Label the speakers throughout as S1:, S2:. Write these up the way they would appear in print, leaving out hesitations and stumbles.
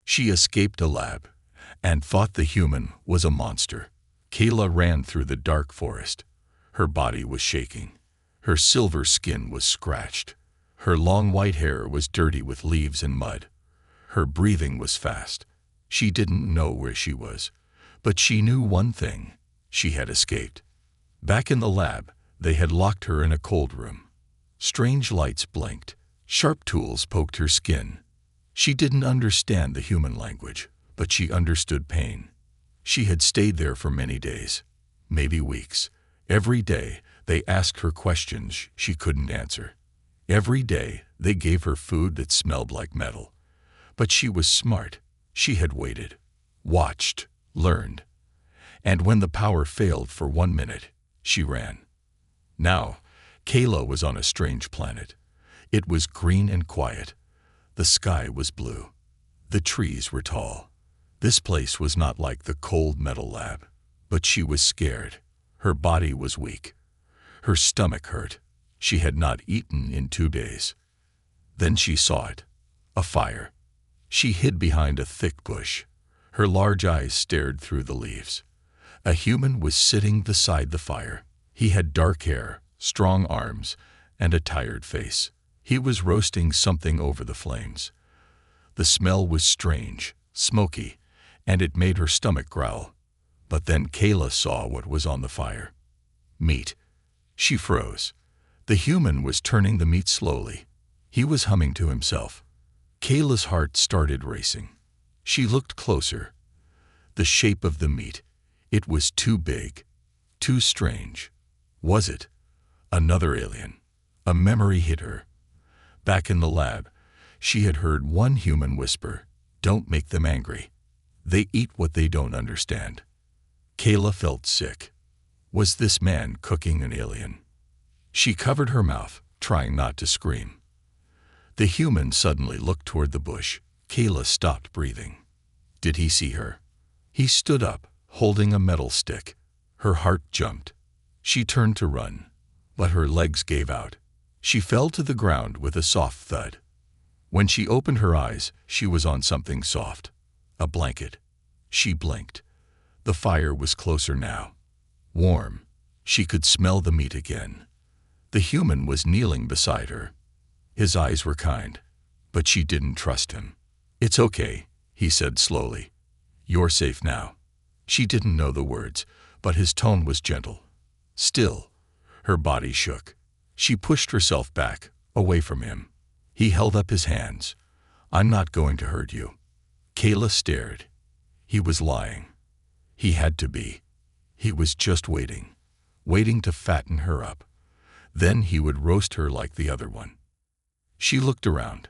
S1: She escaped a lab and thought the human was a monster. Kayla ran through the dark forest. Her body was shaking. Her silver skin was scratched. Her long white hair was dirty with leaves and mud. Her breathing was fast. She didn't know where she was, but she knew one thing: she had escaped. Back in the lab, they had locked her in a cold room. Strange lights blinked. Sharp tools poked her skin. She didn't understand the human language, but she understood pain. She had stayed there for many days, maybe weeks. Every day, they asked her questions she couldn't answer. Every day, they gave her food that smelled like metal. But she was smart. She had waited, watched, learned. And when the power failed for 1 minute, she ran. Now, Kayla was on a strange planet. It was green and quiet. The sky was blue. The trees were tall. This place was not like the cold metal lab. But she was scared. Her body was weak. Her stomach hurt. She had not eaten in 2 days. Then she saw it. A fire. She hid behind a thick bush. Her large eyes stared through the leaves. A human was sitting beside the fire. He had dark hair, strong arms, and a tired face. He was roasting something over the flames. The smell was strange, smoky, and it made her stomach growl. But then Kayla saw what was on the fire. Meat. She froze. The human was turning the meat slowly. He was humming to himself. Kayla's heart started racing. She looked closer. The shape of the meat. It was too big, too strange. Was it? Another alien. A memory hit her. Back in the lab, she had heard one human whisper, "Don't make them angry. They eat what they don't understand." Kayla felt sick. Was this man cooking an alien? She covered her mouth, trying not to scream. The human suddenly looked toward the bush. Kayla stopped breathing. Did he see her? He stood up, holding a metal stick. Her heart jumped. She turned to run, but her legs gave out. She fell to the ground with a soft thud. When she opened her eyes, she was on something soft. A blanket. She blinked. The fire was closer now. Warm. She could smell the meat again. The human was kneeling beside her. His eyes were kind, but she didn't trust him. "It's okay," he said slowly. "You're safe now." She didn't know the words, but his tone was gentle. Still, her body shook. She pushed herself back, away from him. He held up his hands. "I'm not going to hurt you." Kayla stared. He was lying. He had to be. He was just waiting, waiting to fatten her up. Then he would roast her like the other one. She looked around.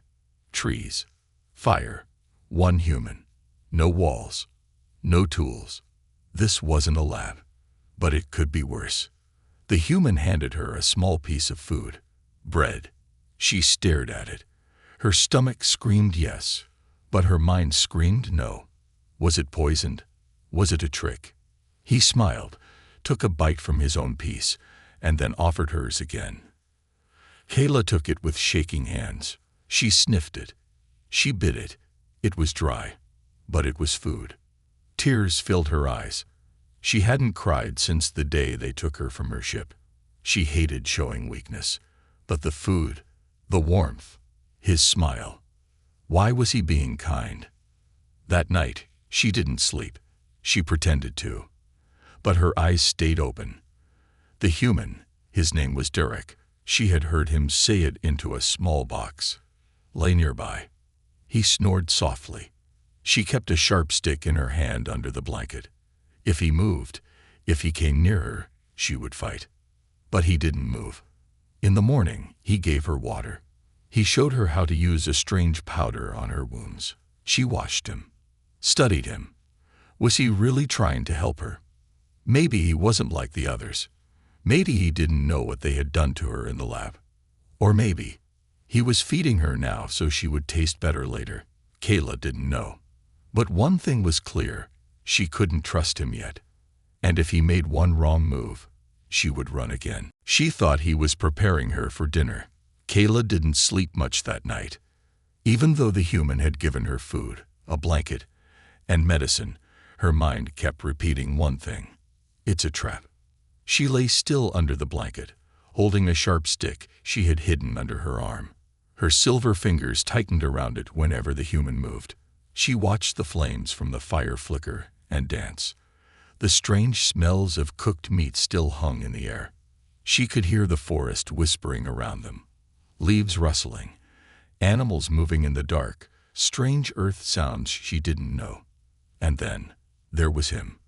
S1: Trees. Fire. One human. No walls. No tools. This wasn't a lab. But it could be worse. The human handed her a small piece of food. Bread. She stared at it. Her stomach screamed yes, but her mind screamed no. Was it poisoned? Was it a trick? He smiled, took a bite from his own piece, and then offered hers again. Kayla took it with shaking hands. She sniffed it. She bit it. It was dry, but it was food. Tears filled her eyes. She hadn't cried since the day they took her from her ship. She hated showing weakness. But the food, the warmth, his smile. Why was he being kind? That night, she didn't sleep. She pretended to. But her eyes stayed open. The human, his name was Derek. She had heard him say it into a small box. Lay nearby. He snored softly. She kept a sharp stick in her hand under the blanket. If he moved, if he came near her, she would fight. But he didn't move. In the morning, he gave her water. He showed her how to use a strange powder on her wounds. She watched him, studied him. Was he really trying to help her? Maybe he wasn't like the others. Maybe he didn't know what they had done to her in the lab. Or maybe he was feeding her now so she would taste better later. Kayla didn't know. But one thing was clear. She couldn't trust him yet. And if he made one wrong move, she would run again. She thought he was preparing her for dinner. Kayla didn't sleep much that night. Even though the human had given her food, a blanket, and medicine, her mind kept repeating one thing. It's a trap. She lay still under the blanket, holding a sharp stick she had hidden under her arm. Her silver fingers tightened around it whenever the human moved. She watched the flames from the fire flicker and dance. The strange smells of cooked meat still hung in the air. She could hear the forest whispering around them, leaves rustling, animals moving in the dark, strange earth sounds she didn't know. And then, there was him.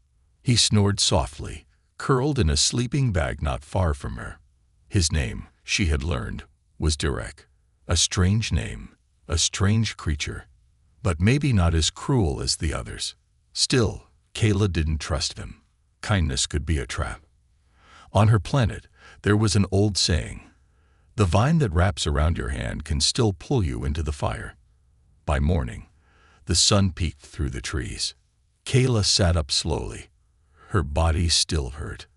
S1: He snored softly, curled in a sleeping bag not far from her. His name, she had learned, was Derek. A strange name, a strange creature, but maybe not as cruel as the others. Still, Kayla didn't trust him. Kindness could be a trap. On her planet, there was an old saying, "The vine that wraps around your hand can still pull you into the fire." By morning, the sun peeked through the trees. Kayla sat up slowly. Her body still hurt.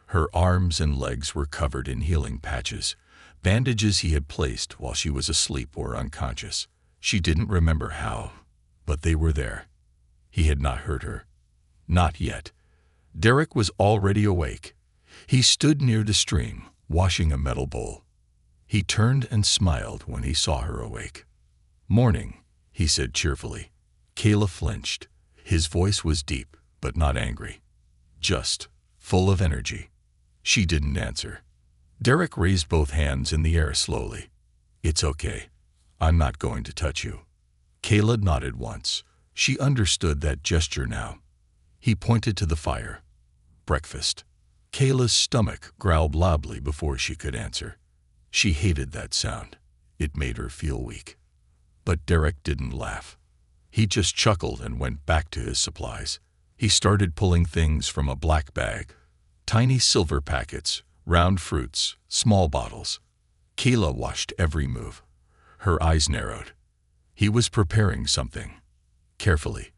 S1: Her arms and legs were covered in healing patches, bandages he had placed while she was asleep or unconscious. She didn't remember how, but they were there. He had not hurt her. Not yet. Derek was already awake. He stood near the stream, washing a metal bowl. He turned and smiled when he saw her awake. "Morning," he said cheerfully. Kayla flinched. His voice was deep, but not angry. Just full of energy. She didn't answer. Derek raised both hands in the air slowly. "It's okay. I'm not going to touch you." Kayla nodded once. She understood that gesture now. He pointed to the fire. "Breakfast." Kayla's stomach growled loudly before she could answer. She hated that sound. It made her feel weak. But Derek didn't laugh. He just chuckled and went back to his supplies. He started pulling things from a black bag. Tiny silver packets, round fruits, small bottles. Kayla watched every move. Her eyes narrowed. He was preparing something. Carefully.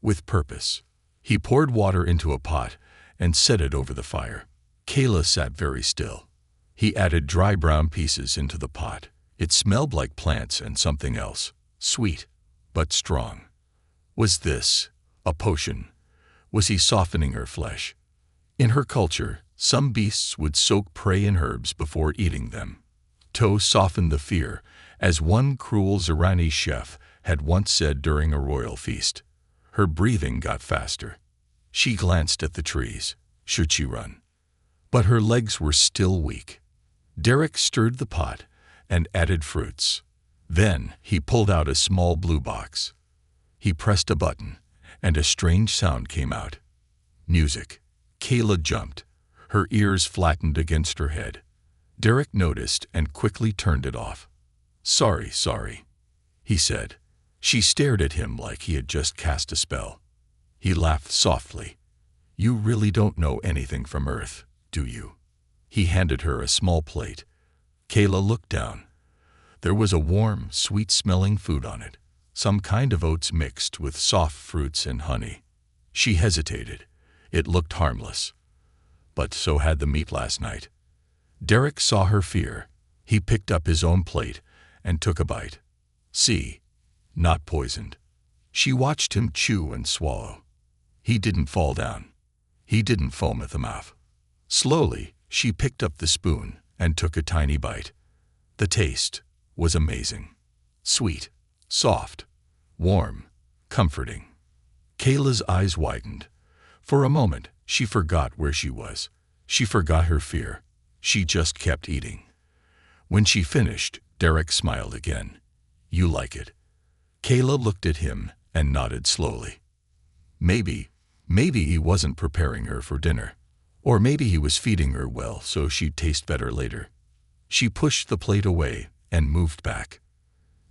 S1: With purpose. He poured water into a pot and set it over the fire. Kayla sat very still. He added dry brown pieces into the pot. It smelled like plants and something else. Sweet, but strong. Was this a potion? Was he softening her flesh? In her culture, some beasts would soak prey in herbs before eating them. To soften the fear, as one cruel Zirani chef had once said during a royal feast. Her breathing got faster. She glanced at the trees. Should she run? But her legs were still weak. Derek stirred the pot and added fruits. Then he pulled out a small blue box. He pressed a button, and a strange sound came out. Music. Kayla jumped. Her ears flattened against her head. Derek noticed and quickly turned it off. Sorry, he said. She stared at him like he had just cast a spell. He laughed softly. "You really don't know anything from Earth, do you?" He handed her a small plate. Kayla looked down. There was a warm, sweet-smelling food on it, some kind of oats mixed with soft fruits and honey. She hesitated. It looked harmless. But so had the meat last night. Derek saw her fear. He picked up his own plate and took a bite. See, not poisoned. She watched him chew and swallow. He didn't fall down. He didn't foam at the mouth. Slowly, she picked up the spoon and took a tiny bite. The taste was amazing. Sweet, soft, warm, comforting. Kayla's eyes widened. For a moment, she forgot where she was. She forgot her fear. She just kept eating. When she finished, Derek smiled again. "You like it?" Kayla looked at him and nodded slowly. Maybe he wasn't preparing her for dinner. Or maybe he was feeding her well so she'd taste better later. She pushed the plate away and moved back.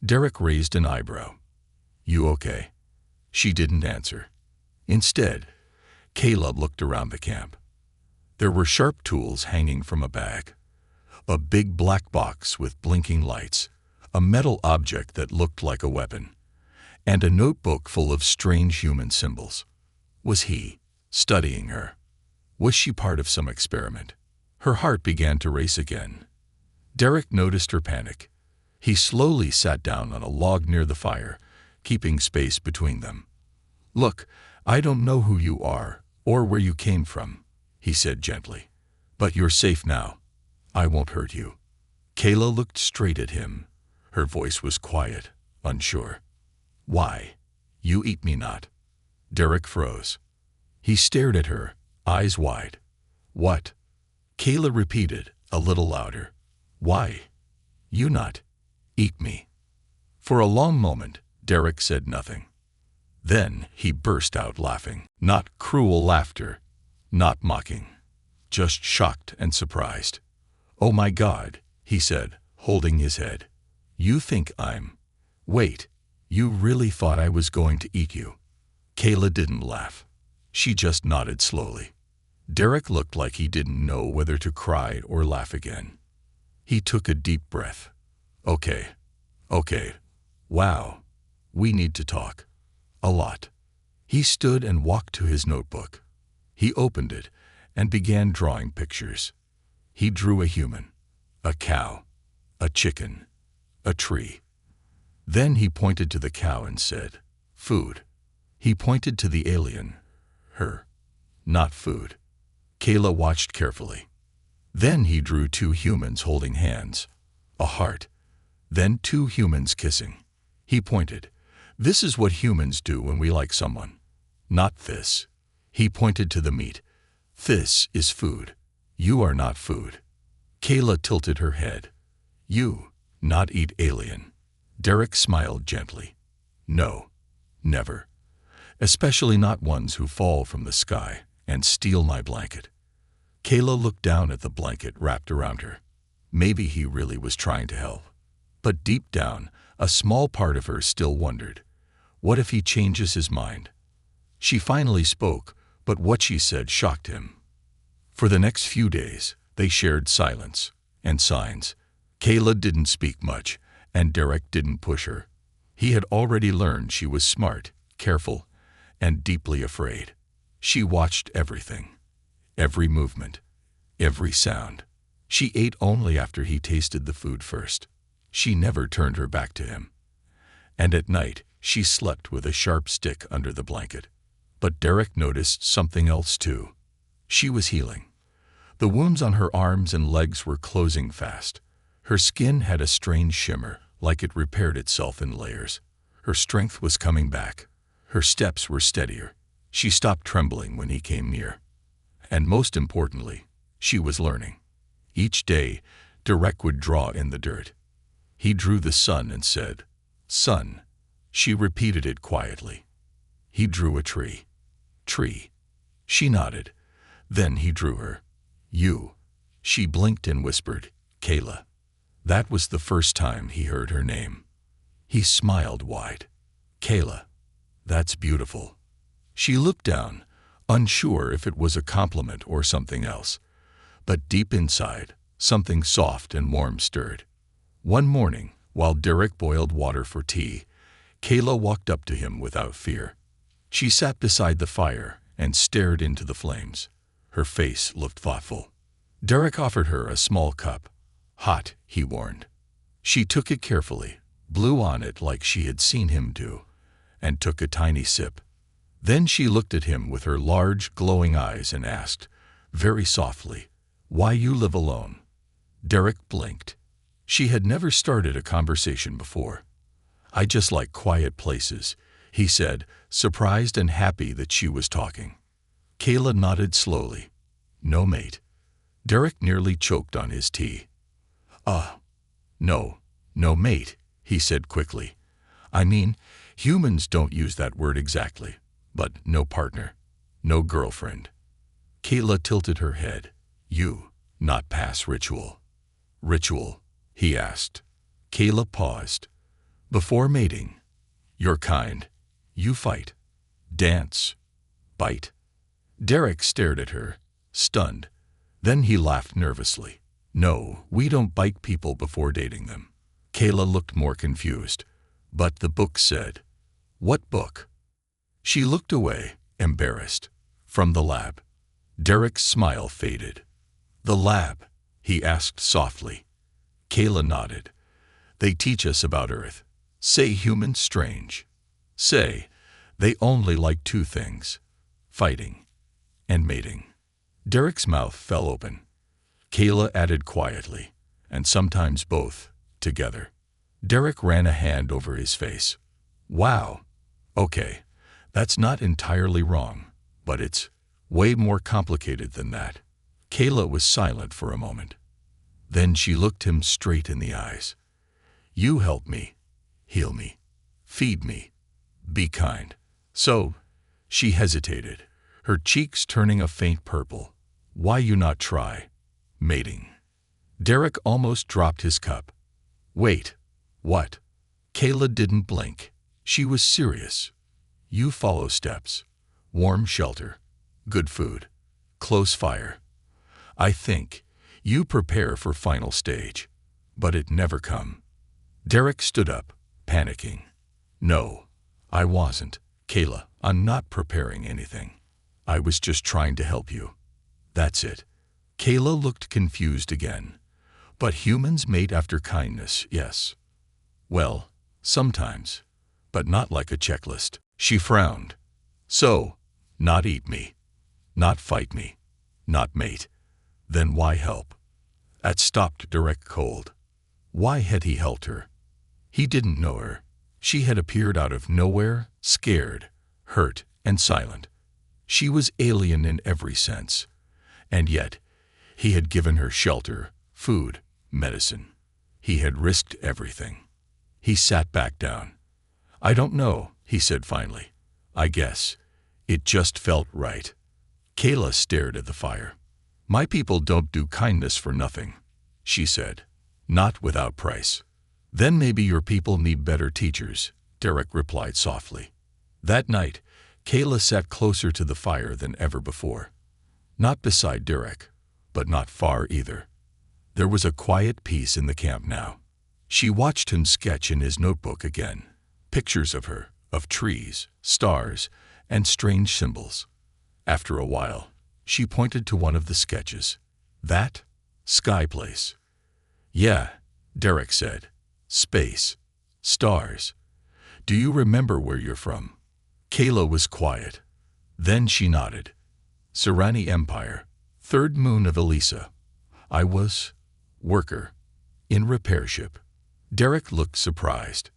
S1: Derek raised an eyebrow. "You okay?" She didn't answer. Instead, Kayla looked around the camp. There were sharp tools hanging from a bag. A big black box with blinking lights, a metal object that looked like a weapon, and a notebook full of strange human symbols. Was he studying her? Was she part of some experiment? Her heart began to race again. Derek noticed her panic. He slowly sat down on a log near the fire, keeping space between them. "Look, I don't know who you are or where you came from," he said gently. "But you're safe now. I won't hurt you." Kayla looked straight at him. Her voice was quiet, unsure. "Why? You eat me not." Derek froze. He stared at her, eyes wide. "What?" Kayla repeated, a little louder. "Why? You not eat me." For a long moment, Derek said nothing. Then he burst out laughing. Not cruel laughter, not mocking, just shocked and surprised. "Oh my God," he said, holding his head. "You think I'm... Wait, you really thought I was going to eat you?" Kayla didn't laugh. She just nodded slowly. Derek looked like he didn't know whether to cry or laugh again. He took a deep breath. Okay. Wow. We need to talk. A lot." He stood and walked to his notebook. He opened it and began drawing pictures. He drew a human, a cow, a chicken, a tree. Then he pointed to the cow and said, "Food." He pointed to the alien, her, not food. Kayla watched carefully. Then he drew two humans holding hands, a heart, then two humans kissing. He pointed, "This is what humans do when we like someone. Not this." He pointed to the meat. "This is food. You are not food." Kayla tilted her head. "You, not eat alien." Derek smiled gently. "No, never. Especially not ones who fall from the sky and steal my blanket." Kayla looked down at the blanket wrapped around her. Maybe he really was trying to help. But deep down, a small part of her still wondered, what if he changes his mind? She finally spoke, but what she said shocked him. For the next few days, they shared silence and signs. Kayla didn't speak much, and Derek didn't push her. He had already learned she was smart, careful, and deeply afraid. She watched everything, every movement, every sound. She ate only after he tasted the food first. She never turned her back to him. And at night, she slept with a sharp stick under the blanket. But Derek noticed something else too. She was healing. The wounds on her arms and legs were closing fast. Her skin had a strange shimmer, like it repaired itself in layers. Her strength was coming back. Her steps were steadier. She stopped trembling when he came near. And most importantly, she was learning. Each day, Derek would draw in the dirt. He drew the sun and said, "Sun." She repeated it quietly. He drew a tree. Tree. She nodded. Then he drew her. You. She blinked and whispered, "Kayla." That was the first time he heard her name. He smiled wide. "Kayla. That's beautiful." She looked down, unsure if it was a compliment or something else. But deep inside, something soft and warm stirred. One morning, while Derek boiled water for tea, Kayla walked up to him without fear. She sat beside the fire and stared into the flames. Her face looked thoughtful. Derek offered her a small cup. "Hot," he warned. She took it carefully, blew on it like she had seen him do, and took a tiny sip. Then she looked at him with her large, glowing eyes and asked, very softly, "Why you live alone?" Derek blinked. She had never started a conversation before. "I just like quiet places," he said, surprised and happy that she was talking. Kayla nodded slowly. "No mate." Derek nearly choked on his tea. No mate," he said quickly. "I mean, humans don't use that word exactly, but no partner, no girlfriend." Kayla tilted her head. "You, not pass ritual." "Ritual?" he asked. Kayla paused. "Before mating. Your kind. You fight. Dance. Bite." Derek stared at her, stunned. Then he laughed nervously. "No, we don't bite people before dating them." Kayla looked more confused. "But the book said." "What book?" She looked away, embarrassed. "From the lab." Derek's smile faded. "The lab?" he asked softly. Kayla nodded. "They teach us about Earth. Say humans strange. say they only like two things: fighting and mating. Derek's mouth fell open. Kayla added quietly, and sometimes both, together. Derek ran a hand over his face. Wow. Okay, that's not entirely wrong, but it's way more complicated than that. Kayla was silent for a moment. Then she looked him straight in the eyes. You help me, heal me, feed me, be kind. So, she hesitated, her cheeks turning a faint purple. Why you not try mating? Derek almost dropped his cup. Wait, what? Kayla didn't blink. She was serious. You follow steps. Warm shelter, good food, close fire. I think you prepare for final stage, but it never come. Derek stood up, panicking. No, I wasn't. Kayla, I'm not preparing anything. I was just trying to help you. That's it. Kayla looked confused again. But humans mate after kindness, yes. Well, sometimes, but not like a checklist. She frowned. So, not eat me, not fight me, not mate. Then why help? That stopped Derek cold. Why had he helped her? He didn't know her. She had appeared out of nowhere, scared, hurt, and silent. She was alien in every sense. And yet, he had given her shelter, food, medicine. He had risked everything. He sat back down. I don't know, he said finally. I guess it just felt right. Kayla stared at the fire. My people don't do kindness for nothing, she said. Not without price. Then maybe your people need better teachers, Derek replied softly. That night, Kayla sat closer to the fire than ever before. Not beside Derek, but not far either. There was a quiet peace in the camp now. She watched him sketch in his notebook again. Pictures of her, of trees, stars, and strange symbols. After a while, she pointed to one of the sketches. That? Sky place. Yeah, Derek said. Space. Stars. Do you remember where you're from? Kayla was quiet. Then she nodded. Serani Empire. Third moon of Elisa. I was worker. In repair ship. Derek looked surprised.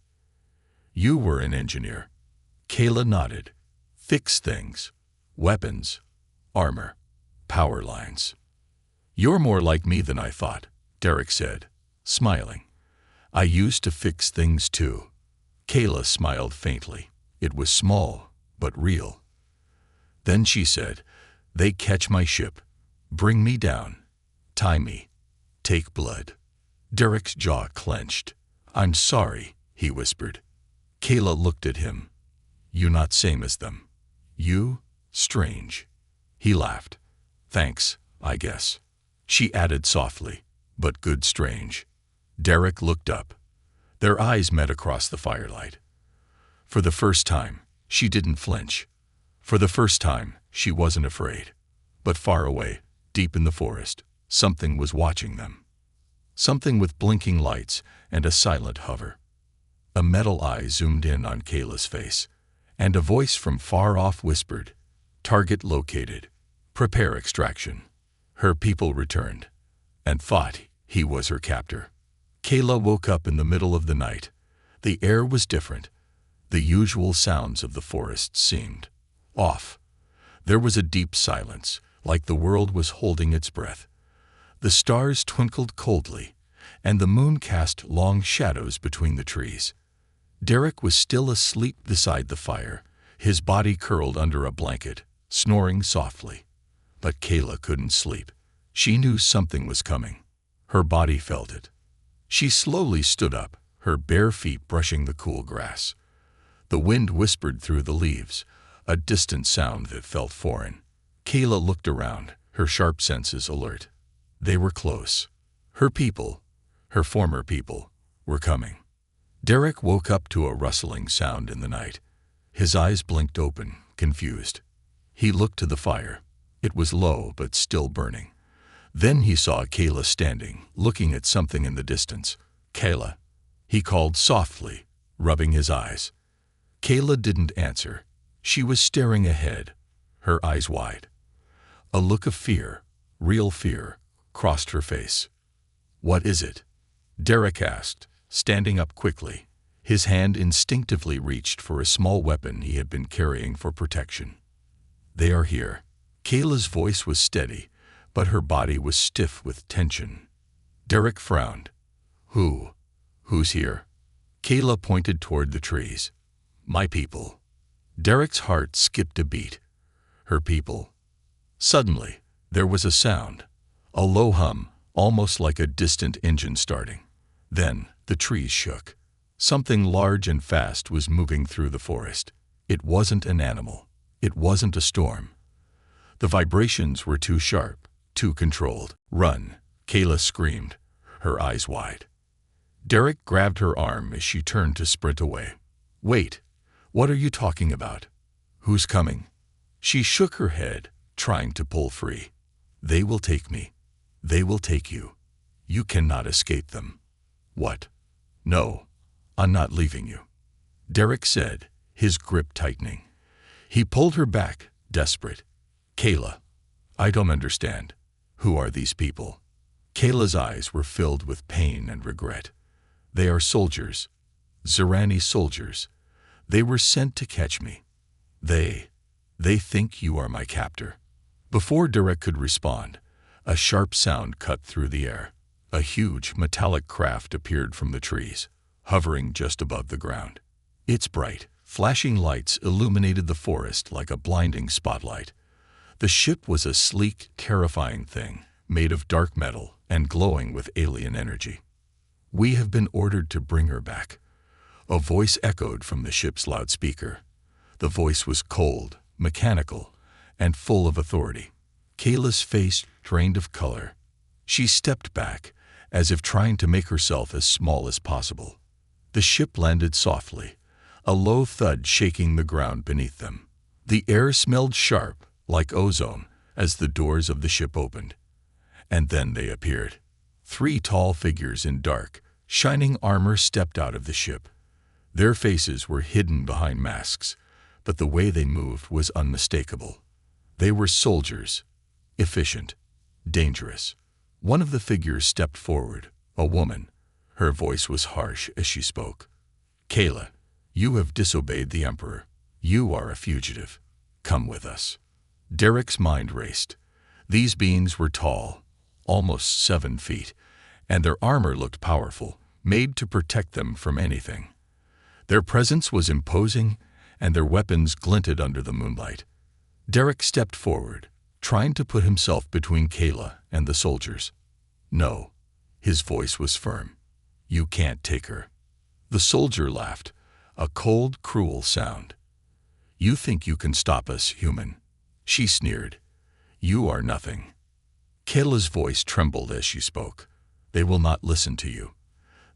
S1: You were an engineer. Kayla nodded. Fix things. Weapons. Armor. Power lines. You're more like me than I thought, Derek said, smiling. I used to fix things too. Kayla smiled faintly. It was small, but real. Then she said, they catch my ship. Bring me down. Tie me. Take blood. Derek's jaw clenched. I'm sorry, he whispered. Kayla looked at him. You not same as them. You? Strange. He laughed. Thanks, I guess. She added softly, but good strange. Derek looked up. Their eyes met across the firelight. For the first time, she didn't flinch. For the first time, she wasn't afraid. But far away, deep in the forest, something was watching them. Something with blinking lights and a silent hover. A metal eye zoomed in on Kayla's face, and a voice from far off whispered, Target located. Prepare extraction. Her people returned, and thought he was her captor. Kayla woke up in the middle of the night. The air was different. The usual sounds of the forest seemed off. There was a deep silence, like the world was holding its breath. The stars twinkled coldly, and the moon cast long shadows between the trees. Derek was still asleep beside the fire, his body curled under a blanket, snoring softly. But Kayla couldn't sleep. She knew something was coming. Her body felt it. She slowly stood up, her bare feet brushing the cool grass. The wind whispered through the leaves, a distant sound that felt foreign. Kayla looked around, her sharp senses alert. They were close. Her people, her former people, were coming. Derek woke up to a rustling sound in the night. His eyes blinked open, confused. He looked to the fire. It was low but still burning. Then he saw Kayla standing, looking at something in the distance. Kayla, he called softly, rubbing his eyes. Kayla didn't answer. She was staring ahead, her eyes wide. A look of fear, real fear, crossed her face. "What is it?" Derek asked, standing up quickly. His hand instinctively reached for a small weapon he had been carrying for protection. "They are here." Kayla's voice was steady, but her body was stiff with tension. Derek frowned. Who's here?" Kayla pointed toward the trees. "My people." Derek's heart skipped a beat. Her people. Suddenly, there was a sound, a low hum, almost like a distant engine starting. Then, the trees shook. Something large and fast was moving through the forest. It wasn't an animal. It wasn't a storm. The vibrations were too sharp, too controlled. "Run!" Kayla screamed, her eyes wide. Derek grabbed her arm as she turned to sprint away. "Wait, what are you talking about? Who's coming?" She shook her head, trying to pull free. "They will take me. They will take you. You cannot escape them." "What?" "No, I'm not leaving you," Derek said, his grip tightening. He pulled her back, desperate. "Kayla, I don't understand. Who are these people?" Kayla's eyes were filled with pain and regret. "They are soldiers. Zirani soldiers. They were sent to catch me. They think you are my captor." Before Derek could respond, a sharp sound cut through the air. A huge, metallic craft appeared from the trees, hovering just above the ground. Its bright, flashing lights illuminated the forest like a blinding spotlight. The ship was a sleek, terrifying thing, made of dark metal and glowing with alien energy. "We have been ordered to bring her back," a voice echoed from the ship's loudspeaker. The voice was cold, mechanical, and full of authority. Kayla's face drained of color. She stepped back, as if trying to make herself as small as possible. The ship landed softly, a low thud shaking the ground beneath them. The air smelled sharp, like ozone, as the doors of the ship opened. And then they appeared. 3 tall figures in dark, shining armor stepped out of the ship. Their faces were hidden behind masks, but the way they moved was unmistakable. They were soldiers, efficient, dangerous. One of the figures stepped forward, a woman. Her voice was harsh as she spoke. "Kayla, you have disobeyed the Emperor. You are a fugitive. Come with us." Derek's mind raced. These beings were tall, almost 7 feet, and their armor looked powerful, made to protect them from anything. Their presence was imposing, and their weapons glinted under the moonlight. Derek stepped forward, trying to put himself between Kayla and the soldiers. "No," his voice was firm. "You can't take her." The soldier laughed, a cold, cruel sound. "You think you can stop us, human?" She sneered. "You are nothing." Kayla's voice trembled as she spoke. "They will not listen to you.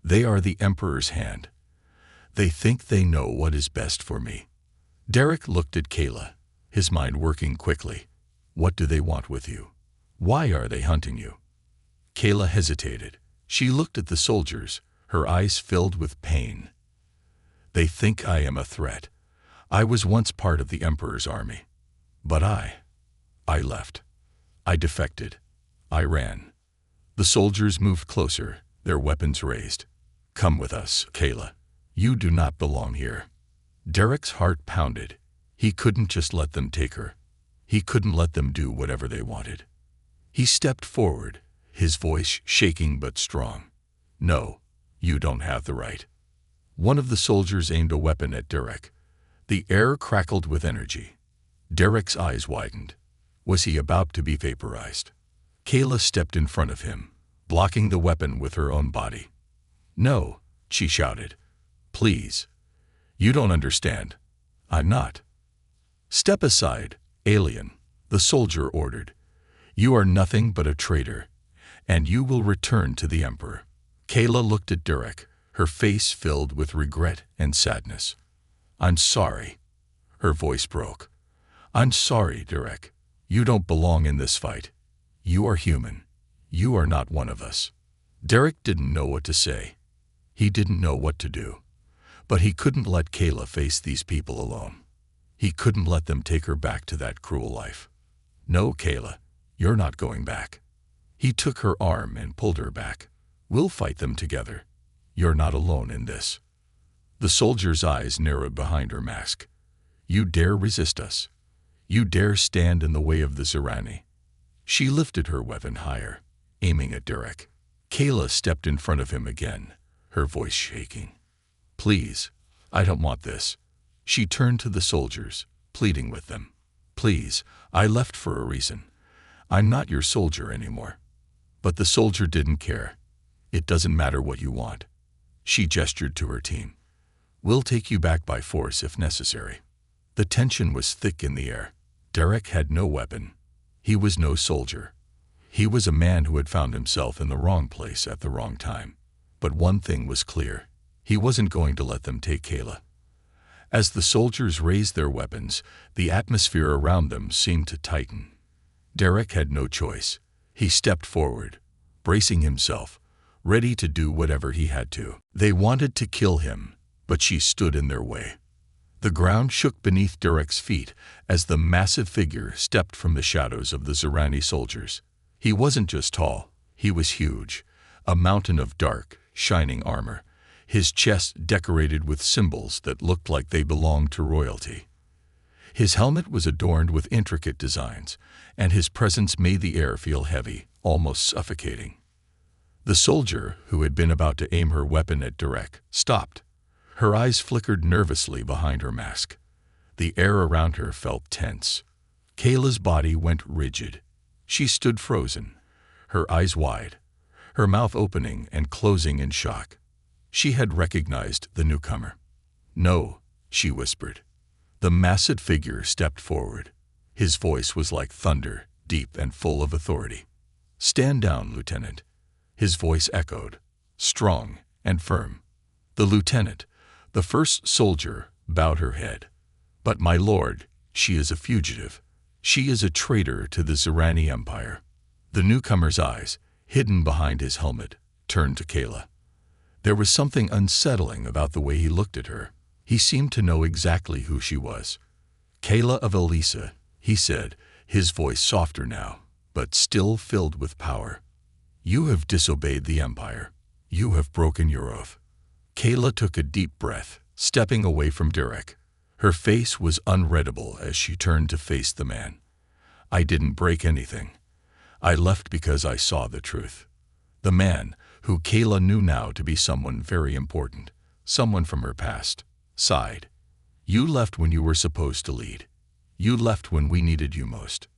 S1: They are the Emperor's hand. They think they know what is best for me." Derek looked at Kayla, his mind working quickly. "What do they want with you? Why are they hunting you?" Kayla hesitated. She looked at the soldiers, her eyes filled with pain. "They think I am a threat. I was once part of the Emperor's army. But I left. I defected. I ran." The soldiers moved closer, their weapons raised. "Come with us, Kayla. You do not belong here." Derek's heart pounded. He couldn't just let them take her. He couldn't let them do whatever they wanted. He stepped forward, his voice shaking but strong. "No, you don't have the right." One of the soldiers aimed a weapon at Derek. The air crackled with energy. Derek's eyes widened. Was he about to be vaporized? Kayla stepped in front of him, blocking the weapon with her own body. "No," she shouted. "Please. You don't understand. I'm not." "Step aside, alien," the soldier ordered. "You are nothing but a traitor, and you will return to the Emperor." Kayla looked at Derek, her face filled with regret and sadness. "I'm sorry." Her voice broke. "I'm sorry, Derek. You don't belong in this fight. You are human. You are not one of us." Derek didn't know what to say. He didn't know what to do. But he couldn't let Kayla face these people alone. He couldn't let them take her back to that cruel life. No, Kayla, you're not going back. He took her arm and pulled her back. We'll fight them together. You're not alone in this. The soldier's eyes narrowed behind her mask. You dare resist us? You dare stand in the way of the Zirani? She lifted her weapon higher, aiming at Derek. Kayla stepped in front of him again, her voice shaking. Please, I don't want this. She turned to the soldiers, pleading with them. Please, I left for a reason. I'm not your soldier anymore. But the soldier didn't care. It doesn't matter what you want. She gestured to her team. We'll take you back by force if necessary. The tension was thick in the air. Derek had no weapon. He was no soldier. He was a man who had found himself in the wrong place at the wrong time. But one thing was clear. He wasn't going to let them take Kayla. As the soldiers raised their weapons, the atmosphere around them seemed to tighten. Derek had no choice. He stepped forward, bracing himself, ready to do whatever he had to. They wanted to kill him, but she stood in their way. The ground shook beneath Derek's feet as the massive figure stepped from the shadows of the Zirani soldiers. He wasn't just tall, he was huge, a mountain of dark, shining armor, his chest decorated with symbols that looked like they belonged to royalty. His helmet was adorned with intricate designs, and his presence made the air feel heavy, almost suffocating. The soldier, who had been about to aim her weapon at Derek, stopped. Her eyes flickered nervously behind her mask. The air around her felt tense. Kayla's body went rigid. She stood frozen, her eyes wide, her mouth opening and closing in shock. She had recognized the newcomer. No, she whispered. The massive figure stepped forward. His voice was like thunder, deep and full of authority. Stand down, Lieutenant. His voice echoed, strong and firm. The lieutenant, the first soldier, bowed her head. But my lord, she is a fugitive. She is a traitor to the Zirani Empire. The newcomer's eyes, hidden behind his helmet, turned to Kayla. There was something unsettling about the way he looked at her. He seemed to know exactly who she was. Kayla of Elisa, he said, his voice softer now, but still filled with power. You have disobeyed the Empire. You have broken your oath. Kayla took a deep breath, stepping away from Derek. Her face was unreadable as she turned to face the man. I didn't break anything. I left because I saw the truth. The man, who Kayla knew now to be someone very important, someone from her past, sighed. You left when you were supposed to lead. You left when we needed you most.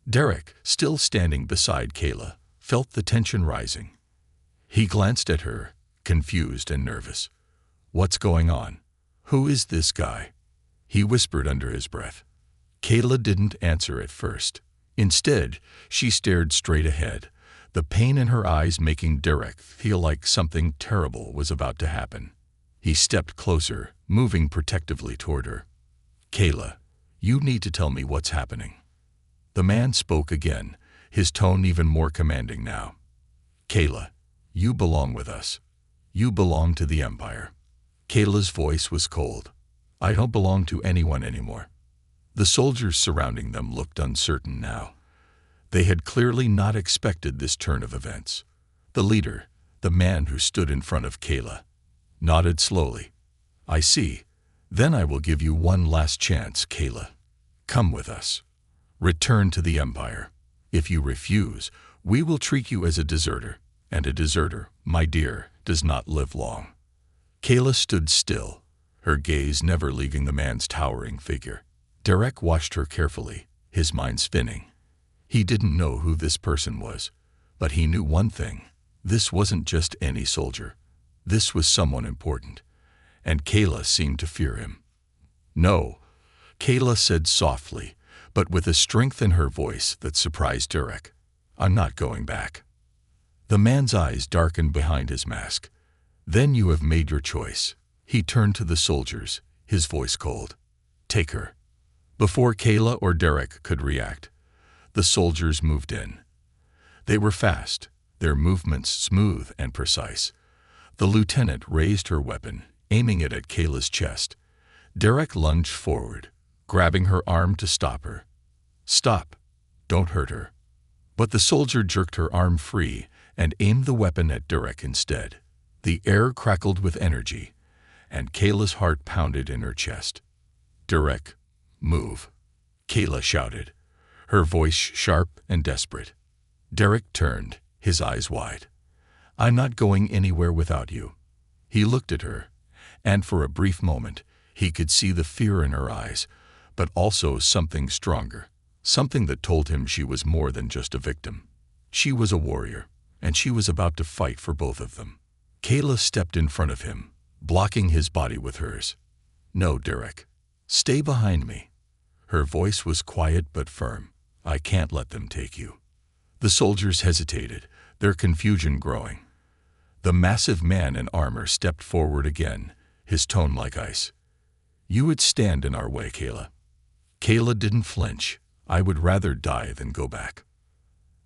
S1: Derek, still standing beside Kayla, felt the tension rising. He glanced at her, confused and nervous. What's going on? Who is this guy? He whispered under his breath. Kayla didn't answer at first. Instead, she stared straight ahead, the pain in her eyes making Derek feel like something terrible was about to happen. He stepped closer, moving protectively toward her. Kayla, you need to tell me what's happening. The man spoke again, his tone even more commanding now. Kayla, you belong with us. You belong to the Empire. Kayla's voice was cold. I don't belong to anyone anymore. The soldiers surrounding them looked uncertain now. They had clearly not expected this turn of events. The leader, the man who stood in front of Kayla, nodded slowly. I see. Then I will give you one last chance, Kayla. Come with us. Return to the Empire. If you refuse, we will treat you as a deserter, and a deserter, my dear, does not live long. Kayla stood still, her gaze never leaving the man's towering figure. Derek watched her carefully, his mind spinning. He didn't know who this person was, but he knew one thing. This wasn't just any soldier. This was someone important, and Kayla seemed to fear him. No, Kayla said softly, but with a strength in her voice that surprised Derek. I'm not going back. The man's eyes darkened behind his mask. Then you have made your choice. He turned to the soldiers, his voice cold. Take her. Before Kayla or Derek could react, the soldiers moved in. They were fast, their movements smooth and precise. The lieutenant raised her weapon, aiming it at Kayla's chest. Derek lunged forward, grabbing her arm to stop her. "Stop! Don't hurt her." But the soldier jerked her arm free and aimed the weapon at Derek instead. The air crackled with energy, and Kayla's heart pounded in her chest. "Derek, move," Kayla shouted, her voice sharp and desperate. Derek turned, his eyes wide. "I'm not going anywhere without you." He looked at her, and for a brief moment, he could see the fear in her eyes, but also something stronger, something that told him she was more than just a victim. She was a warrior, and she was about to fight for both of them. Kayla stepped in front of him, blocking his body with hers. "No, Derek. Stay behind me." Her voice was quiet but firm. "I can't let them take you." The soldiers hesitated, their confusion growing. The massive man in armor stepped forward again, his tone like ice. "You would stand in our way, Kayla." Kayla didn't flinch. "I would rather die than go back."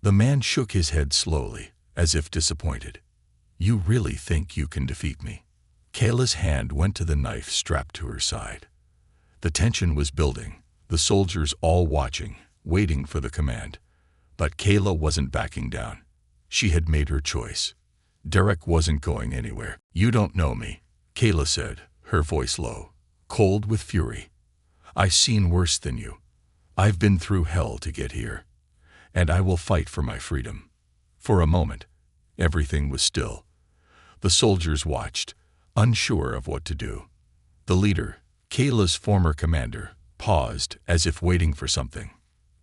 S1: The man shook his head slowly, as if disappointed. "You really think you can defeat me?" Kayla's hand went to the knife strapped to her side. The tension was building, the soldiers all watching, waiting for the command. But Kayla wasn't backing down. She had made her choice. Derek wasn't going anywhere. "You don't know me," Kayla said, her voice low, cold with fury. "I've seen worse than you. I've been through hell to get here, and I will fight for my freedom." For a moment, everything was still. The soldiers watched, unsure of what to do. The leader, Kayla's former commander, paused as if waiting for something.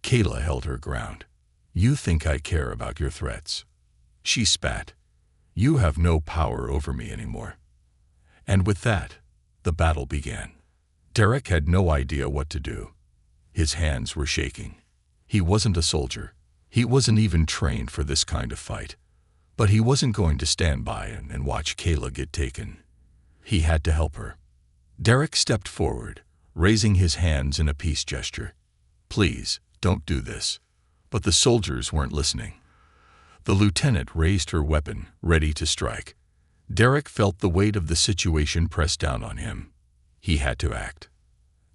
S1: Kayla held her ground. "You think I care about your threats?" She spat. "You have no power over me anymore." And with that, the battle began. Derek had no idea what to do. His hands were shaking. He wasn't a soldier. He wasn't even trained for this kind of fight. But he wasn't going to stand by and watch Kayla get taken. He had to help her. Derek stepped forward, raising his hands in a peace gesture. "Please, don't do this." But the soldiers weren't listening. The lieutenant raised her weapon, ready to strike. Derek felt the weight of the situation press down on him. He had to act.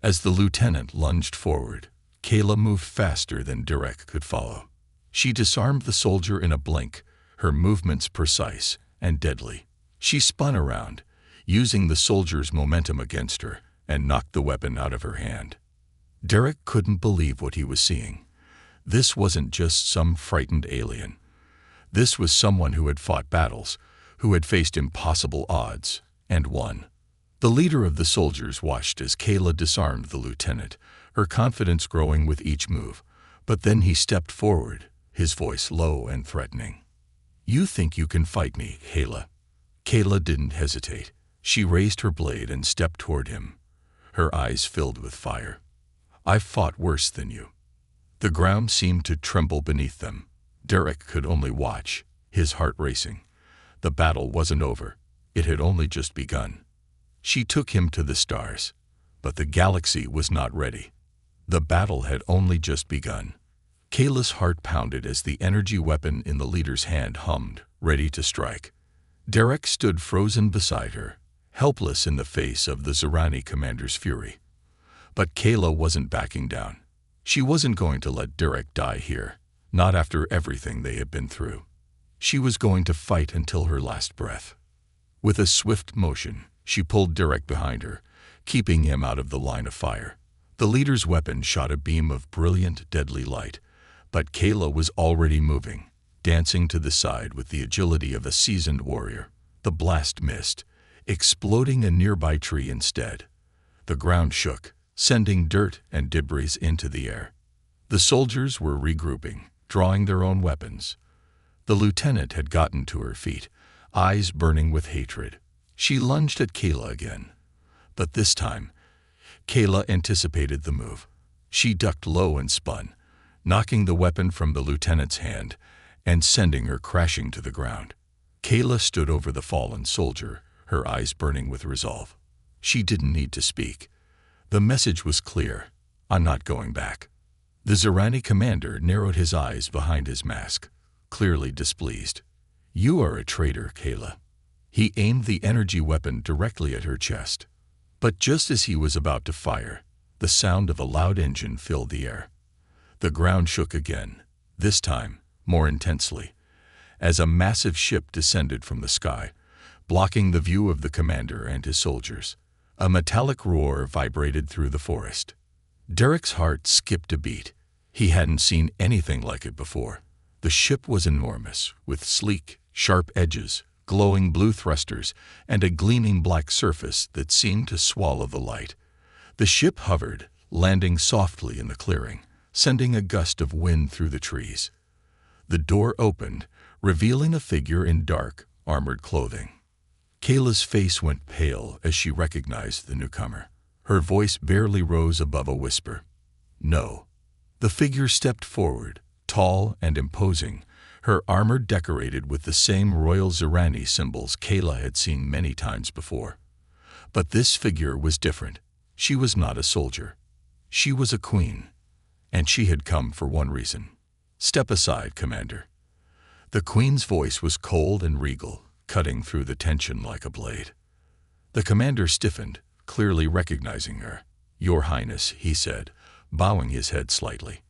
S1: As the lieutenant lunged forward, Kayla moved faster than Derek could follow. She disarmed the soldier in a blink, her movements precise and deadly. She spun around, using the soldier's momentum against her, and knocked the weapon out of her hand. Derek couldn't believe what he was seeing. This wasn't just some frightened alien. This was someone who had fought battles, who had faced impossible odds, and won. The leader of the soldiers watched as Kayla disarmed the lieutenant, her confidence growing with each move. But then he stepped forward, his voice low and threatening. "You think you can fight me, Kayla?" Kayla didn't hesitate. She raised her blade and stepped toward him, her eyes filled with fire. "I've fought worse than you." The ground seemed to tremble beneath them. Derek could only watch, his heart racing. The battle wasn't over. It had only just begun. She took him to the stars, but the galaxy was not ready. The battle had only just begun. Kayla's heart pounded as the energy weapon in the leader's hand hummed, ready to strike. Derek stood frozen beside her, helpless in the face of the Zirani commander's fury. But Kayla wasn't backing down. She wasn't going to let Derek die here, not after everything they had been through. She was going to fight until her last breath. With a swift motion, she pulled Derek behind her, keeping him out of the line of fire. The leader's weapon shot a beam of brilliant, deadly light, but Kayla was already moving, dancing to the side with the agility of a seasoned warrior. The blast missed, exploding a nearby tree instead. The ground shook, sending dirt and debris into the air. The soldiers were regrouping, drawing their own weapons. The lieutenant had gotten to her feet, eyes burning with hatred. She lunged at Kayla again. But this time, Kayla anticipated the move. She ducked low and spun, knocking the weapon from the lieutenant's hand and sending her crashing to the ground. Kayla stood over the fallen soldier, her eyes burning with resolve. She didn't need to speak. The message was clear. "I'm not going back." The Zirani commander narrowed his eyes behind his mask, clearly displeased. "You are a traitor, Kayla." He aimed the energy weapon directly at her chest. But just as he was about to fire, the sound of a loud engine filled the air. The ground shook again, this time more intensely, as a massive ship descended from the sky, blocking the view of the commander and his soldiers. A metallic roar vibrated through the forest. Derek's heart skipped a beat. He hadn't seen anything like it before. The ship was enormous, with sleek, sharp edges, glowing blue thrusters, and a gleaming black surface that seemed to swallow the light. The ship hovered, landing softly in the clearing, sending a gust of wind through the trees. The door opened, revealing a figure in dark, armored clothing. Kayla's face went pale as she recognized the newcomer. Her voice barely rose above a whisper. "No." The figure stepped forward, tall and imposing, her armor decorated with the same royal Zerani symbols Kayla had seen many times before. But this figure was different. She was not a soldier. She was a queen, and she had come for one reason. "Step aside, Commander." The queen's voice was cold and regal, cutting through the tension like a blade. The commander stiffened, clearly recognizing her. "Your Highness," he said, bowing his head slightly.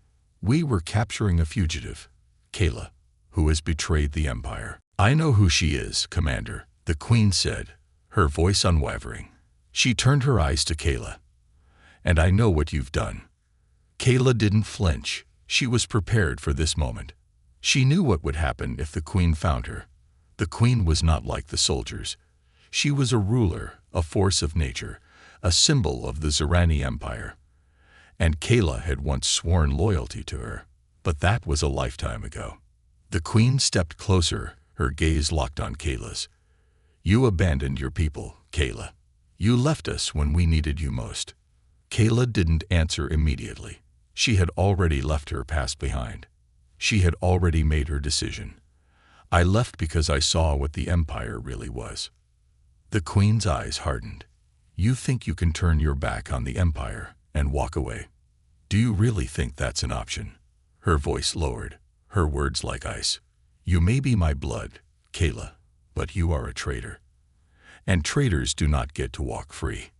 S1: "We were capturing a fugitive, Kayla, who has betrayed the Empire." "I know who she is, Commander," the queen said, her voice unwavering. She turned her eyes to Kayla. "And I know what you've done." Kayla didn't flinch. She was prepared for this moment. She knew what would happen if the queen found her. The queen was not like the soldiers. She was a ruler, a force of nature, a symbol of the Zerani Empire. And Kayla had once sworn loyalty to her, but that was a lifetime ago. The queen stepped closer, her gaze locked on Kayla's. "You abandoned your people, Kayla. You left us when we needed you most." Kayla didn't answer immediately. She had already left her past behind. She had already made her decision. "I left because I saw what the Empire really was." The queen's eyes hardened. "You think you can turn your back on the Empire and walk away? Do you really think that's an option?" Her voice lowered, her words like ice. "You may be my blood, Kayla, but you are a traitor. And traitors do not get to walk free."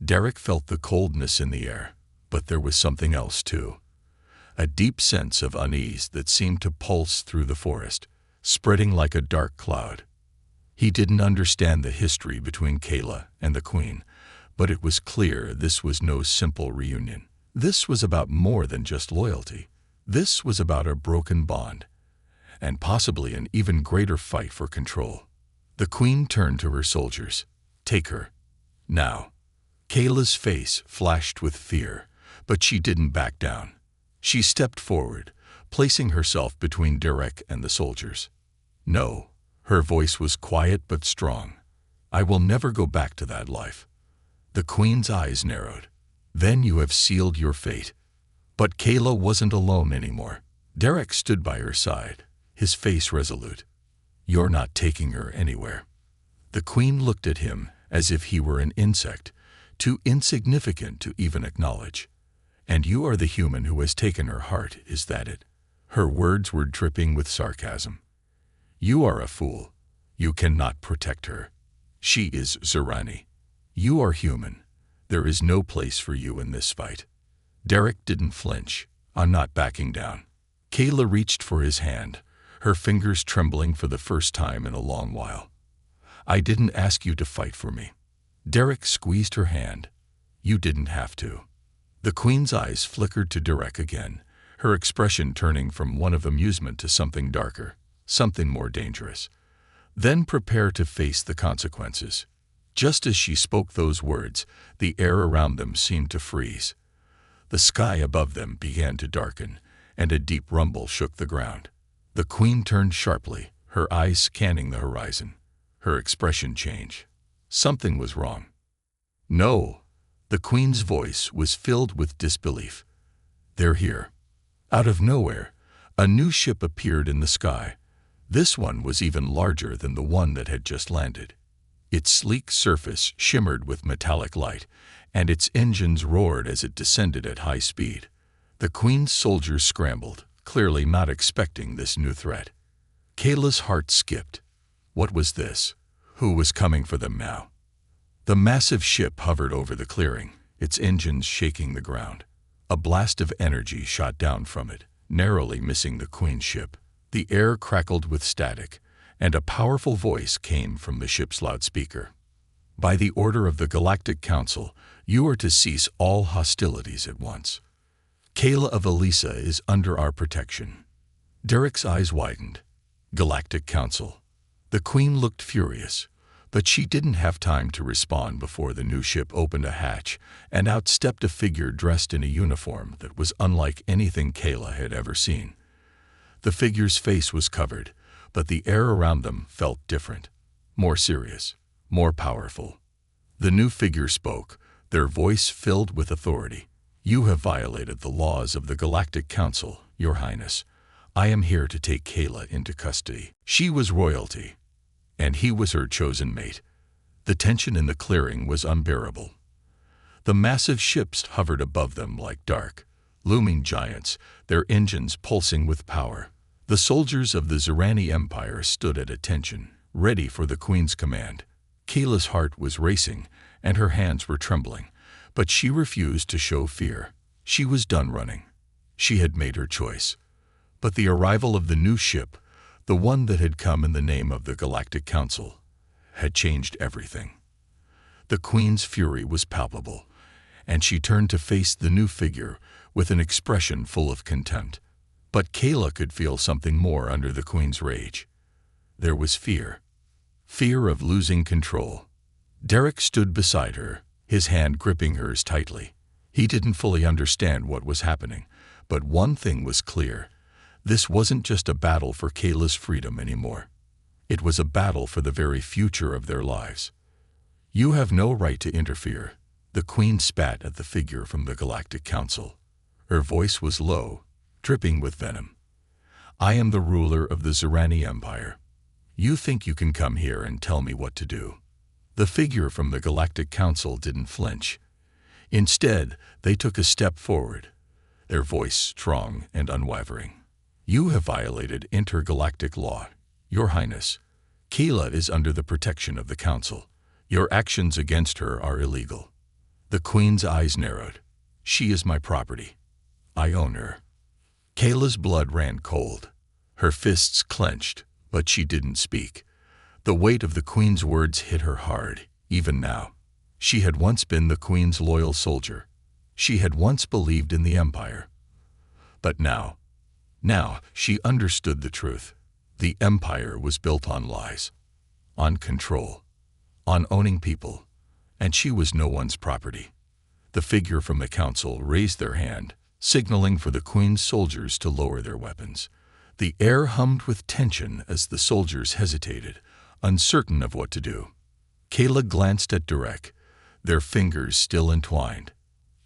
S1: Derek felt the coldness in the air, but there was something else too. A deep sense of unease that seemed to pulse through the forest, spreading like a dark cloud. He didn't understand the history between Kayla and the Queen, but it was clear this was no simple reunion. This was about more than just loyalty. This was about a broken bond, and possibly an even greater fight for control. The Queen turned to her soldiers. "Take her. Now." Kayla's face flashed with fear, but she didn't back down. She stepped forward, placing herself between Derek and the soldiers. "No." Her voice was quiet but strong. "I will never go back to that life." The Queen's eyes narrowed. "Then you have sealed your fate." But Kayla wasn't alone anymore. Derek stood by her side, his face resolute. "You're not taking her anywhere." The Queen looked at him as if he were an insect, too insignificant to even acknowledge. "And you are the human who has taken her heart, is that it?" Her words were dripping with sarcasm. "You are a fool. You cannot protect her. She is Zerani. You are human. There is no place for you in this fight." Derek didn't flinch. "I'm not backing down." Kayla reached for his hand, her fingers trembling for the first time in a long while. "I didn't ask you to fight for me." Derek squeezed her hand. "You didn't have to." The Queen's eyes flickered to Derek again, her expression turning from one of amusement to something darker, something more dangerous. "Then prepare to face the consequences." Just as she spoke those words, the air around them seemed to freeze. The sky above them began to darken, and a deep rumble shook the ground. The Queen turned sharply, her eyes scanning the horizon. Her expression changed. Something was wrong. "No." The Queen's voice was filled with disbelief. "They're here." Out of nowhere, a new ship appeared in the sky. This one was even larger than the one that had just landed. Its sleek surface shimmered with metallic light, and its engines roared as it descended at high speed. The Queen's soldiers scrambled, clearly not expecting this new threat. Kayla's heart skipped. What was this? Who was coming for them now? The massive ship hovered over the clearing, its engines shaking the ground. A blast of energy shot down from it, narrowly missing the Queen's ship. The air crackled with static, and a powerful voice came from the ship's loudspeaker. By the order of the Galactic Council, you are to cease all hostilities at once. Kayla of Elisa is under our protection. Derek's eyes widened. Galactic Council. The Queen looked furious, but she didn't have time to respond before the new ship opened a hatch, and out stepped a figure dressed in a uniform that was unlike anything Kayla had ever seen. The figure's face was covered, but the air around them felt different, more serious, more powerful. The new figure spoke, their voice filled with authority. You have violated the laws of the Galactic Council, Your Highness. I am here to take Kayla into custody. She was royalty, and he was her chosen mate. The tension in the clearing was unbearable. The massive ships hovered above them like dark, looming giants, their engines pulsing with power. The soldiers of the Zerani Empire stood at attention, ready for the Queen's command. Kayla's heart was racing, and her hands were trembling, but she refused to show fear. She was done running. She had made her choice. But the arrival of the new ship, the one that had come in the name of the Galactic Council, had changed everything. The Queen's fury was palpable, and she turned to face the new figure with an expression full of contempt. But Kayla could feel something more under the Queen's rage. There was fear. Fear of losing control. Derek stood beside her, his hand gripping hers tightly. He didn't fully understand what was happening, but one thing was clear. This wasn't just a battle for Kayla's freedom anymore. It was a battle for the very future of their lives. You have no right to interfere. The Queen spat at the figure from the Galactic Council. Her voice was low, dripping with venom. I am the ruler of the Zerani Empire. You think you can come here and tell me what to do? The figure from the Galactic Council didn't flinch. Instead, they took a step forward, their voice strong and unwavering. You have violated intergalactic law, Your Highness. Kayla is under the protection of the Council. Your actions against her are illegal. The Queen's eyes narrowed. She is my property. I own her. Kayla's blood ran cold. Her fists clenched, but she didn't speak. The weight of the Queen's words hit her hard, even now. She had once been the Queen's loyal soldier. She had once believed in the Empire. But now she understood the truth. The Empire was built on lies, on control, on owning people, and she was no one's property. The figure from the Council raised their hand, signaling for the Queen's soldiers to lower their weapons. The air hummed with tension as the soldiers hesitated, uncertain of what to do. Kayla glanced at Derek, their fingers still entwined.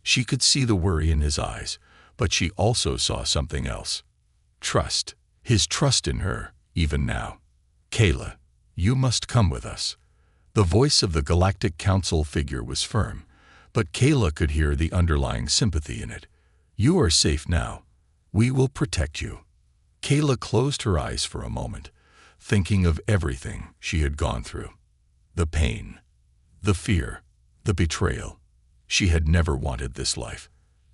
S1: She could see the worry in his eyes, but she also saw something else. Trust. His trust in her, even now. Kayla, you must come with us. The voice of the Galactic Council figure was firm, but Kayla could hear the underlying sympathy in it. You are safe now. We will protect you. Kayla closed her eyes for a moment, thinking of everything she had gone through. The pain, the fear, the betrayal. She had never wanted this life.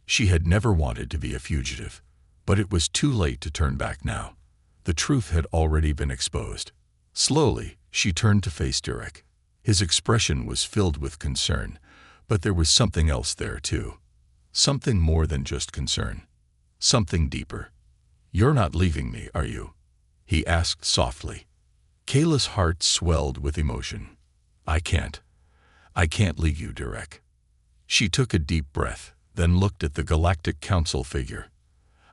S1: She had never wanted to be a fugitive. But it was too late to turn back now. The truth had already been exposed. Slowly, she turned to face Derek. His expression was filled with concern, but there was something else there too. Something more than just concern. Something deeper. You're not leaving me, are you? He asked softly. Kayla's heart swelled with emotion. I can't leave you, Derek. She took a deep breath, then looked at the Galactic Council figure.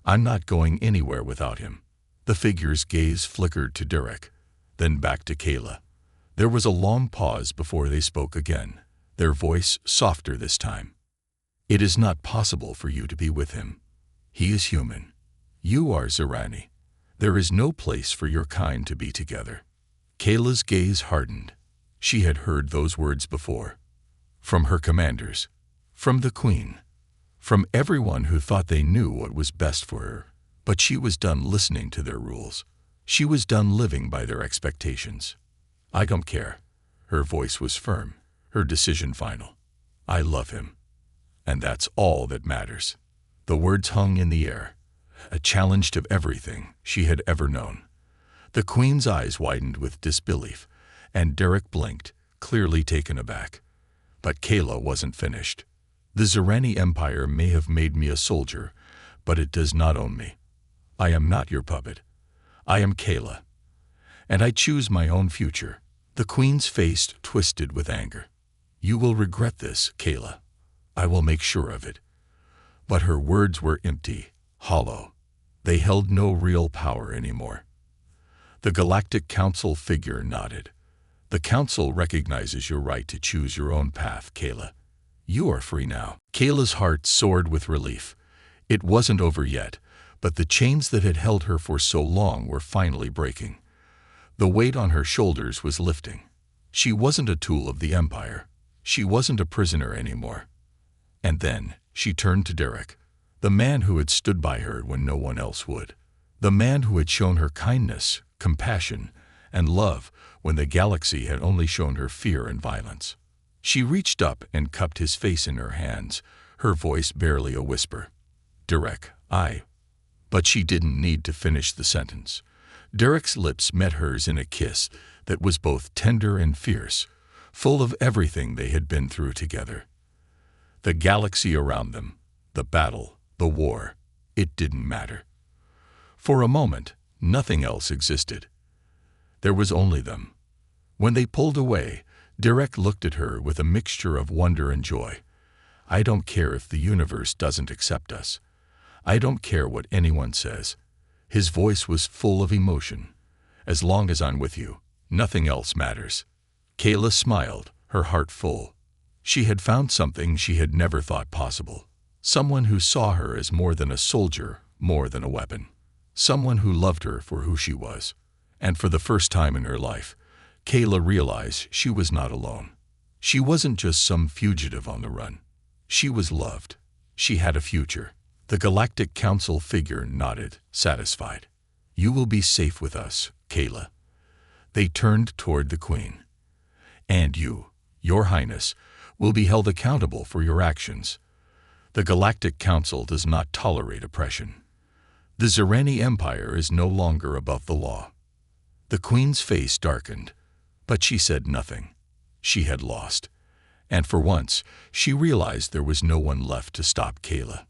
S1: I'm not going anywhere without him. The figure's gaze flickered to Derek, then back to Kayla. There was a long pause before they spoke again, their voice softer this time. It is not possible for you to be with him. He is human. You are Zerani. There is no place for your kind to be together. Kayla's gaze hardened. She had heard those words before. From her commanders. From the Queen. From everyone who thought they knew what was best for her. But she was done listening to their rules. She was done living by their expectations. I don't care. Her voice was firm, her decision final. I love him. And that's all that matters. The words hung in the air, a challenge to everything she had ever known. The Queen's eyes widened with disbelief, and Derek blinked, clearly taken aback. But Kayla wasn't finished. The Zerani Empire may have made me a soldier, but it does not own me. I am not your puppet. I am Kayla. And I choose my own future. The Queen's face twisted with anger. You will regret this, Kayla. I will make sure of it. But her words were empty, hollow. They held no real power anymore. The Galactic Council figure nodded. The Council recognizes your right to choose your own path, Kayla. You are free now. Kayla's heart soared with relief. It wasn't over yet, but the chains that had held her for so long were finally breaking. The weight on her shoulders was lifting. She wasn't a tool of the Empire. She wasn't a prisoner anymore. And then she turned to Derek, the man who had stood by her when no one else would. The man who had shown her kindness, compassion, and love when the galaxy had only shown her fear and violence. She reached up and cupped his face in her hands, her voice barely a whisper. Derek, But she didn't need to finish the sentence. Derek's lips met hers in a kiss that was both tender and fierce, full of everything they had been through together. The galaxy around them, the battle, the war, it didn't matter. For a moment, nothing else existed. There was only them. When they pulled away, Derek looked at her with a mixture of wonder and joy. I don't care if the universe doesn't accept us. I don't care what anyone says. His voice was full of emotion. As long as I'm with you, nothing else matters. Kayla smiled, her heart full. She had found something she had never thought possible. Someone who saw her as more than a soldier, more than a weapon. Someone who loved her for who she was. And for the first time in her life, Kayla realized she was not alone. She wasn't just some fugitive on the run. She was loved. She had a future. The Galactic Council figure nodded, satisfied. You will be safe with us, Kayla. They turned toward the Queen. And you, Your Highness, will be held accountable for your actions. The Galactic Council does not tolerate oppression. The Zerani Empire is no longer above the law. The Queen's face darkened, but she said nothing. She had lost. And for once, she realized there was no one left to stop Kayla.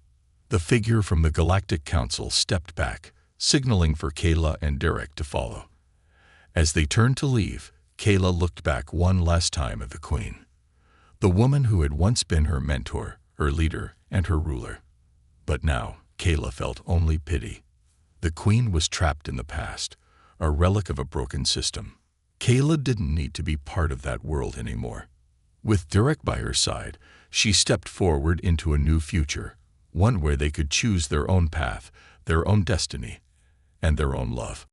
S1: The figure from the Galactic Council stepped back, signaling for Kayla and Derek to follow. As they turned to leave, Kayla looked back one last time at the Queen. The woman who had once been her mentor, her leader, and her ruler. But now, Kayla felt only pity. The Queen was trapped in the past, a relic of a broken system. Kayla didn't need to be part of that world anymore. With Derek by her side, she stepped forward into a new future, one where they could choose their own path, their own destiny, and their own love.